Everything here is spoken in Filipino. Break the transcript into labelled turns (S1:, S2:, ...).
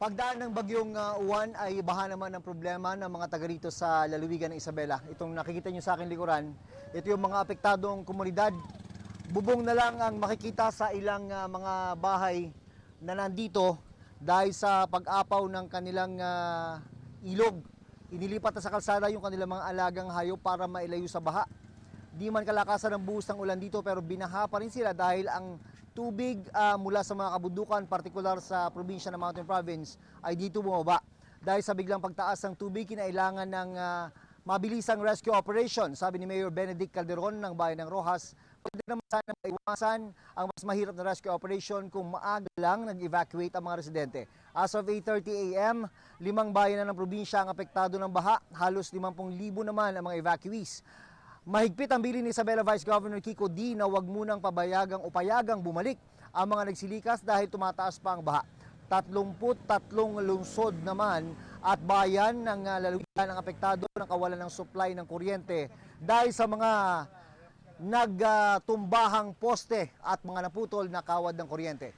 S1: Pagdaan ng bagyong Uwan ay baha naman ng problema ng mga taga rito sa lalawigan ng Isabela. Itong nakikita nyo sa akin likuran, ito yung mga apektadong komunidad. Bubong na lang ang makikita sa ilang mga bahay na nandito dahil sa pag-apaw ng kanilang ilog. Inilipat na sa kalsada yung kanilang mga alagang hayop para mailayo sa baha. Di man kalakasan ng buhos ng ulan dito pero binaha pa rin sila dahil ang tubig mula sa mga kabundukan, partikular sa probinsya ng Mountain Province, ay dito bumaba. Dahil sa biglang pagtaas ng tubig, kinailangan ng mabilisang rescue operation. Sabi ni Mayor Benedict Calderon ng Bayan ng Roxas, pwede naman sana maiwasan ang mas mahirap na rescue operation kung maaga lang nag-evacuate ang mga residente. As of 8:30 a.m., 5 bayan na ng probinsya ang apektado ng baha, halos 50,000 naman ang mga evacuees. Mahigpit ang bilin ni Isabela Vice Governor Kiko D na wag munang payagang bumalik ang mga nagsilikas dahil tumataas pa ang baha. 33 lungsod naman at bayan ng lalawigan ang apektado ng kawalan ng supply ng kuryente dahil sa mga nagtumbahang poste at mga naputol na kawad ng kuryente.